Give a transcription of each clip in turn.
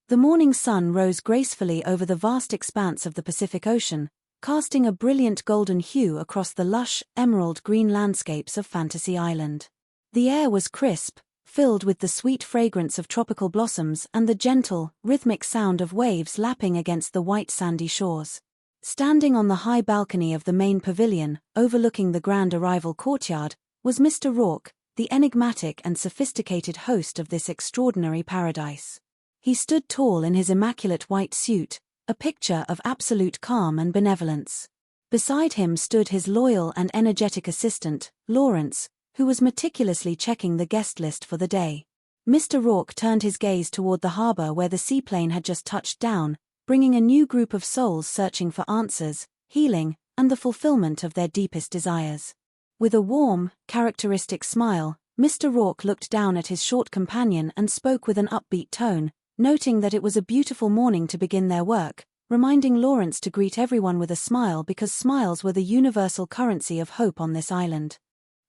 The morning sun rose gracefully over the vast expanse of the Pacific Ocean, casting a brilliant golden hue across the lush, emerald-green landscapes of Fantasy Island. The air was crisp, filled with the sweet fragrance of tropical blossoms and the gentle, rhythmic sound of waves lapping against the white sandy shores. Standing on the high balcony of the main pavilion, overlooking the grand arrival courtyard, was Mr. Rourke, the enigmatic and sophisticated host of this extraordinary paradise. He stood tall in his immaculate white suit, a picture of absolute calm and benevolence. Beside him stood his loyal and energetic assistant, Lawrence, who was meticulously checking the guest list for the day. Mr. Rourke turned his gaze toward the harbor where the seaplane had just touched down, bringing a new group of souls searching for answers, healing, and the fulfillment of their deepest desires. With a warm, characteristic smile, Mr. Rourke looked down at his short companion and spoke with an upbeat tone, noting that it was a beautiful morning to begin their work, reminding Lawrence to greet everyone with a smile because smiles were the universal currency of hope on this island.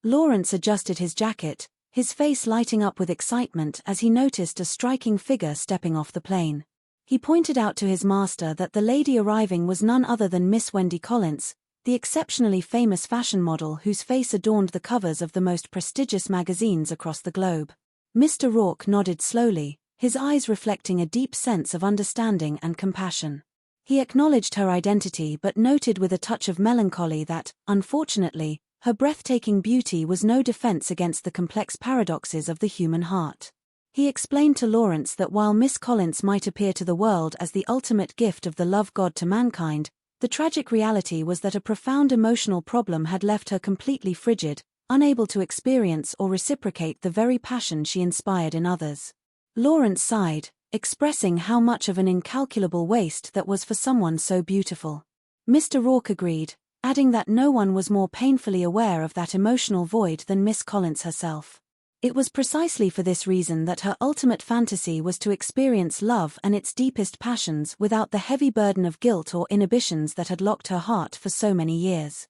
Lawrence adjusted his jacket, his face lighting up with excitement as he noticed a striking figure stepping off the plane. He pointed out to his master that the lady arriving was none other than Miss Wendy Collins, the exceptionally famous fashion model whose face adorned the covers of the most prestigious magazines across the globe. Mr. Rourke nodded slowly, his eyes reflecting a deep sense of understanding and compassion. He acknowledged her identity but noted with a touch of melancholy that, unfortunately, her breathtaking beauty was no defense against the complex paradoxes of the human heart. He explained to Lawrence that while Miss Collins might appear to the world as the ultimate gift of the love god to mankind, the tragic reality was that a profound emotional problem had left her completely frigid, unable to experience or reciprocate the very passion she inspired in others. Lawrence sighed, expressing how much of an incalculable waste that was for someone so beautiful. Mr. Rourke agreed, adding that no one was more painfully aware of that emotional void than Miss Collins herself. It was precisely for this reason that her ultimate fantasy was to experience love and its deepest passions without the heavy burden of guilt or inhibitions that had locked her heart for so many years.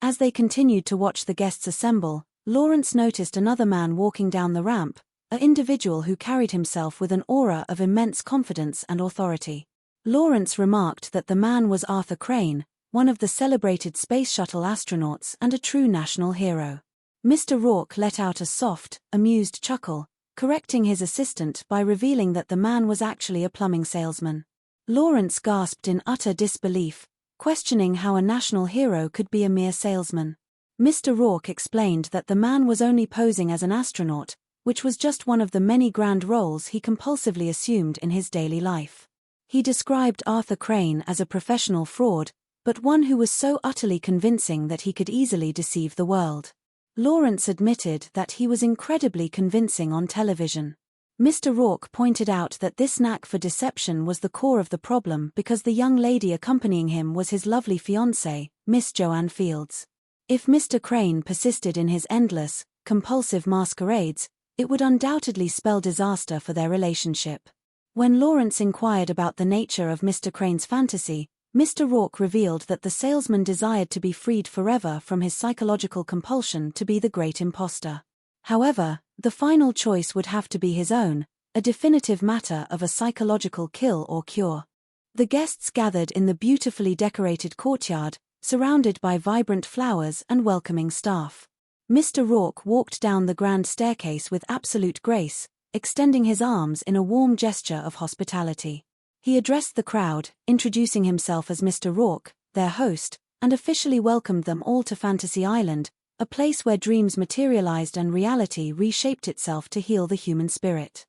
As they continued to watch the guests assemble, Lawrence noticed another man walking down the ramp, an individual who carried himself with an aura of immense confidence and authority. Lawrence remarked that the man was Arthur Crane, one of the celebrated space shuttle astronauts and a true national hero. Mr. Rourke let out a soft, amused chuckle, correcting his assistant by revealing that the man was actually a plumbing salesman. Lawrence gasped in utter disbelief, questioning how a national hero could be a mere salesman. Mr. Rourke explained that the man was only posing as an astronaut, which was just one of the many grand roles he compulsively assumed in his daily life. He described Arthur Crane as a professional fraud, but one who was so utterly convincing that he could easily deceive the world. Lawrence admitted that he was incredibly convincing on television. Mr. Rourke pointed out that this knack for deception was the core of the problem because the young lady accompanying him was his lovely fiancée, Miss Joanne Fields. If Mr. Crane persisted in his endless, compulsive masquerades, it would undoubtedly spell disaster for their relationship. When Lawrence inquired about the nature of Mr. Crane's fantasy, Mr. Rourke revealed that the salesman desired to be freed forever from his psychological compulsion to be the great imposter. However, the final choice would have to be his own, a definitive matter of a psychological kill or cure. The guests gathered in the beautifully decorated courtyard, surrounded by vibrant flowers and welcoming staff. Mr. Rourke walked down the grand staircase with absolute grace, extending his arms in a warm gesture of hospitality. He addressed the crowd, introducing himself as Mr. Rourke, their host, and officially welcomed them all to Fantasy Island, a place where dreams materialized and reality reshaped itself to heal the human spirit.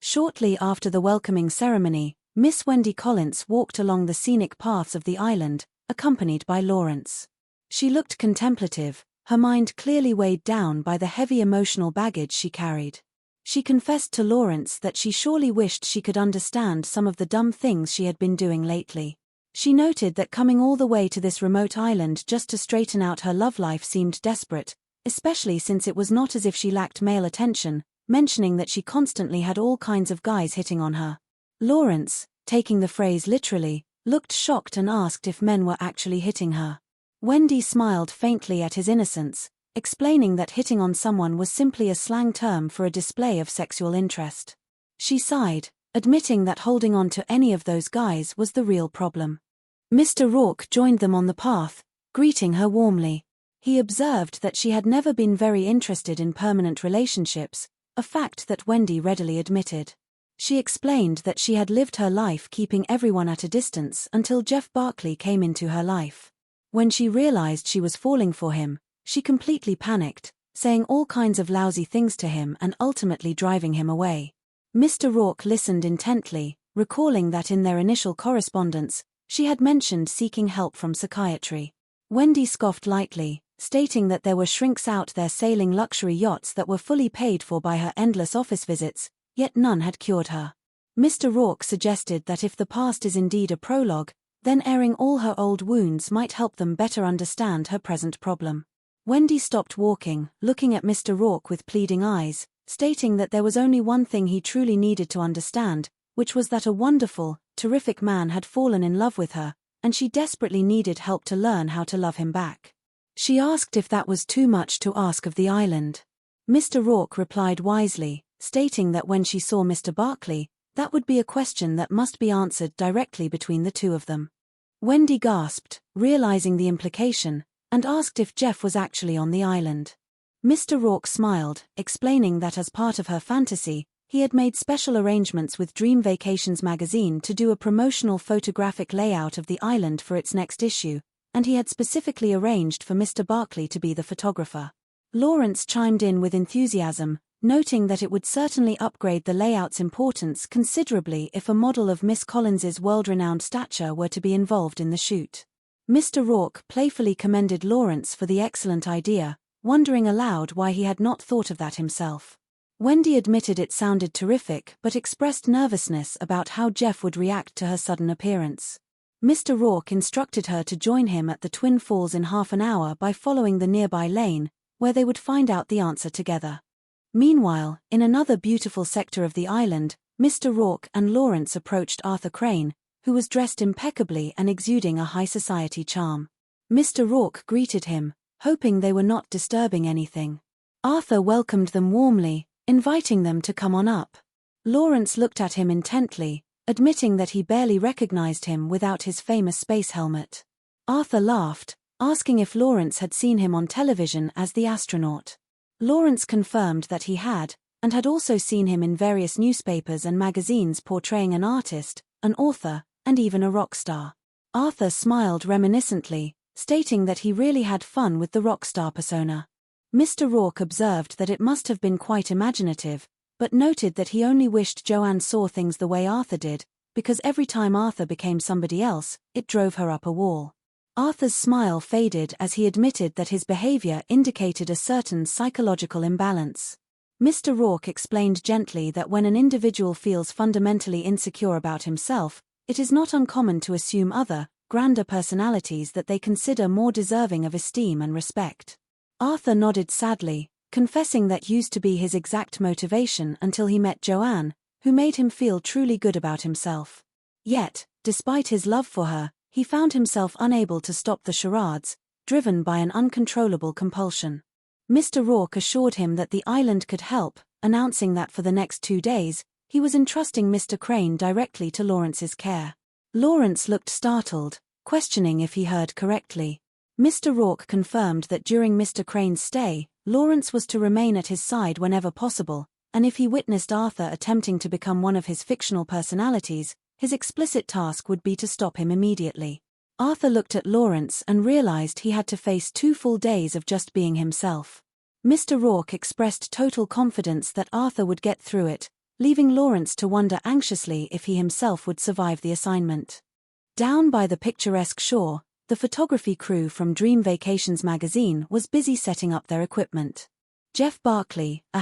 Shortly after the welcoming ceremony, Miss Wendy Collins walked along the scenic paths of the island, accompanied by Lawrence. She looked contemplative, her mind clearly weighed down by the heavy emotional baggage she carried. She confessed to Lawrence that she surely wished she could understand some of the dumb things she had been doing lately. She noted that coming all the way to this remote island just to straighten out her love life seemed desperate, especially since it was not as if she lacked male attention, mentioning that she constantly had all kinds of guys hitting on her. Lawrence, taking the phrase literally, looked shocked and asked if men were actually hitting her. Wendy smiled faintly at his innocence, explaining that hitting on someone was simply a slang term for a display of sexual interest. She sighed, admitting that holding on to any of those guys was the real problem. Mr. Rourke joined them on the path, greeting her warmly. He observed that she had never been very interested in permanent relationships, a fact that Wendy readily admitted. She explained that she had lived her life keeping everyone at a distance until Jeff Barkley came into her life. When she realized she was falling for him, she completely panicked, saying all kinds of lousy things to him and ultimately driving him away. Mr. Rourke listened intently, recalling that in their initial correspondence, she had mentioned seeking help from psychiatry. Wendy scoffed lightly, stating that there were shrinks out there sailing luxury yachts that were fully paid for by her endless office visits, yet none had cured her. Mr. Rourke suggested that if the past is indeed a prologue, then airing all her old wounds might help them better understand her present problem. Wendy stopped walking, looking at Mr. Rourke with pleading eyes, stating that there was only one thing he truly needed to understand, which was that a wonderful, terrific man had fallen in love with her, and she desperately needed help to learn how to love him back. She asked if that was too much to ask of the island. Mr. Rourke replied wisely, stating that when she saw Mr. Barkley, that would be a question that must be answered directly between the two of them. Wendy gasped, realizing the implication, and asked if Jeff was actually on the island. Mr. Rourke smiled, explaining that as part of her fantasy, he had made special arrangements with Dream Vacations magazine to do a promotional photographic layout of the island for its next issue, and he had specifically arranged for Mr. Barkley to be the photographer. Lawrence chimed in with enthusiasm, noting that it would certainly upgrade the layout's importance considerably if a model of Miss Collins's world-renowned stature were to be involved in the shoot. Mr. Rourke playfully commended Lawrence for the excellent idea, wondering aloud why he had not thought of that himself. Wendy admitted it sounded terrific but expressed nervousness about how Jeff would react to her sudden appearance. Mr. Rourke instructed her to join him at the Twin Falls in half an hour by following the nearby lane, where they would find out the answer together. Meanwhile, in another beautiful sector of the island, Mr. Rourke and Lawrence approached Arthur Crane, who was dressed impeccably and exuding a high society charm. Mr. Rourke greeted him, hoping they were not disturbing anything. Arthur welcomed them warmly, inviting them to come on up. Lawrence looked at him intently, admitting that he barely recognized him without his famous space helmet. Arthur laughed, asking if Lawrence had seen him on television as the astronaut. Lawrence confirmed that he had, and had also seen him in various newspapers and magazines portraying an artist, an author, and even a rock star. Arthur smiled reminiscently, stating that he really had fun with the rock star persona. Mr. Rourke observed that it must have been quite imaginative, but noted that he only wished Joanne saw things the way Arthur did, because every time Arthur became somebody else, it drove her up a wall. Arthur's smile faded as he admitted that his behavior indicated a certain psychological imbalance. Mr. Rourke explained gently that when an individual feels fundamentally insecure about himself, it is not uncommon to assume other, grander personalities that they consider more deserving of esteem and respect. Arthur nodded sadly, confessing that used to be his exact motivation until he met Joanne, who made him feel truly good about himself. Yet, despite his love for her, he found himself unable to stop the charades, driven by an uncontrollable compulsion. Mr. Rourke assured him that the island could help, announcing that for the next 2 days, he was entrusting Mr. Crane directly to Lawrence's care. Lawrence looked startled, questioning if he heard correctly. Mr. Rourke confirmed that during Mr. Crane's stay, Lawrence was to remain at his side whenever possible, and if he witnessed Arthur attempting to become one of his fictional personalities, his explicit task would be to stop him immediately. Arthur looked at Lawrence and realized he had to face 2 full days of just being himself. Mr. Rourke expressed total confidence that Arthur would get through it, leaving Lawrence to wonder anxiously if he himself would survive the assignment. Down by the picturesque shore, the photography crew from Dream Vacations magazine was busy setting up their equipment. Jeff Barkley, a